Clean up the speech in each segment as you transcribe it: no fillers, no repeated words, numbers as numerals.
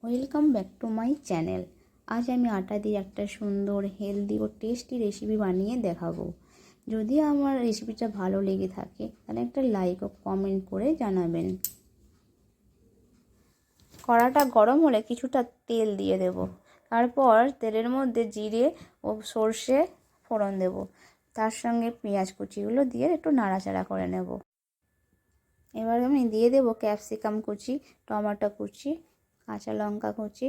Welcome back to my channel. আজ আমি আটা দিয়ে একটা সুন্দর হেলদি ও টেস্টি রেসিপি বানিয়ে দেখাবো। যদি আমার রেসিপিটা ভালো লেগে থাকে তাহলে একটা লাইক ও কমেন্ট করে জানাবেন। কড়াটা গরম হলে কিছুটা তেল দিয়ে দেব। তারপর তেলের মধ্যে জিরে ও সর্ষে ফোড়ন দেব। তার সঙ্গে পেঁয়াজ কুচিগুলো দিয়ে একটু নাড়াচাড়া করে নেব। এবার আমি দিয়ে দেব ক্যাপসিকাম কুচি, টমেটো কুচি, কাঁচা লঙ্কা কুচি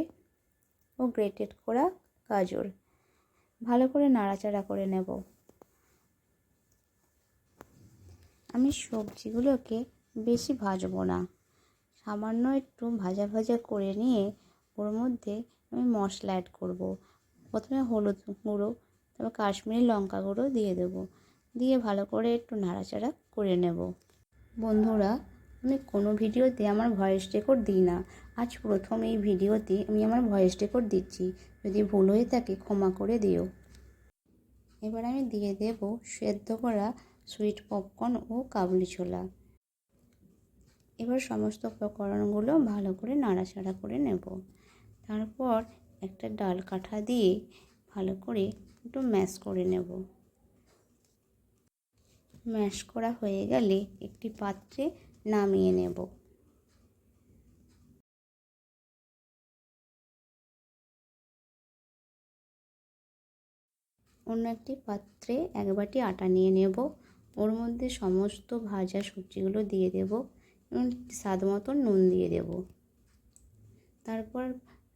ও গ্রেটেড করা গাজর। ভালো করে নাড়াচাড়া করে নেব। আমি সবজিগুলোকে বেশি ভাজবো না, সামান্য একটু ভাজা ভাজা করে নিয়ে ওর মধ্যে আমি মশলা অ্যাড করব। প্রথমে হলুদ গুঁড়ো, তারপর কাশ্মীরি লঙ্কা গুঁড়ো দিয়ে দেব। দিয়ে ভালো করে একটু নাড়াচাড়া করে নেব। বন্ধুরা, আমি কোনো ভিডিওতে আমার ভয়েস রেকর্ড দিই না। আজ প্রথম এই ভিডিওতে আমি আমার ভয়েস রেকর্ড দিচ্ছি। যদি ভুল হয়ে থাকে ক্ষমা করে দিও। এবার আমি দিয়ে দেব সেদ্ধ করা সুইট পপকর্ন ও কাবুলি ছোলা। এবার সমস্ত উপকরণগুলো ভালো করে নাড়াচাড়া করে নেব। তারপর একটা ডাল কাঠা দিয়ে ভালো করে একটু ম্যাশ করে নেব। ম্যাশ করা হয়ে গেলে একটি পাত্রে নামিয়ে নেব। অন্য একটি পাত্রে এক বাটি আটা নিয়ে নেব। ওর মধ্যে সমস্ত ভাজা সবজিগুলো দিয়ে দেব এবং স্বাদ মতো নুন দিয়ে দেব। তারপর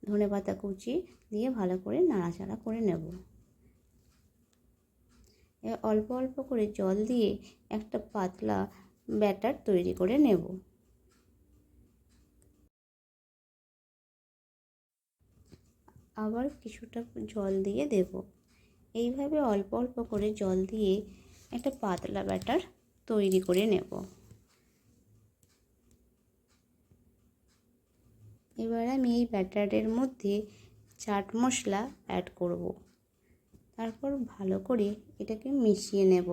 ধনেপাতা কুচি দিয়ে ভালো করে নাড়াচাড়া করে নেব। এবার অল্প অল্প করে জল দিয়ে একটা পাতলা ব্যাটার তৈরি করে নেব। আবার কিছুটা জল দিয়ে দেব। এইভাবে অল্প অল্প করে জল দিয়ে একটা পাতলা ব্যাটার তৈরি করে নেব। এবার আমি এই ব্যাটারের মধ্যে চাট মশলা অ্যাড করব। তারপর ভালো করে এটাকে মিশিয়ে নেব।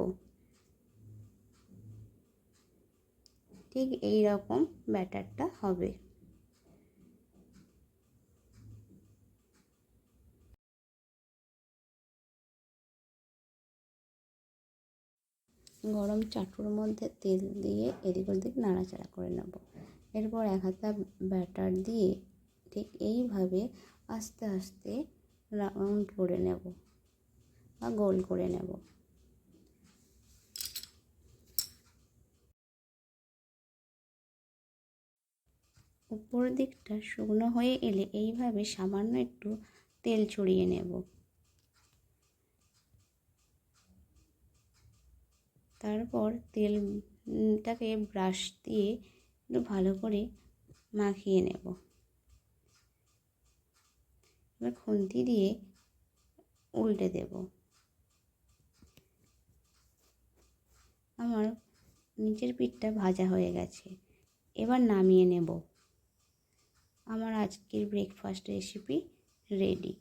ঠিক এই রকম ব্যাটারটা হবে। গরম চাটুর মধ্যে তেল দিয়ে এদিক ওদিক নাড়াচাড়া করে নেব। এরপর এক হাতা ব্যাটার দিয়ে ঠিক এইভাবে আস্তে আস্তে রাউন্ড করে নেব বা গোল করে নেব। উপর দিকটা শুকনো হয়ে এলে এইভাবে সামান্য একটু তেল ছড়িয়ে নেব। তারপর তেলটাকে ব্রাশ দিয়ে একটু ভালো করে মাখিয়ে নেব। এবার খুন্তি দিয়ে উল্টে দেব। আমার নিচের পিঠটা ভাজা হয়ে গেছে। এবার নামিয়ে নেব। আমার আজকের ব্রেকফাস্ট রেসিপি রেডি।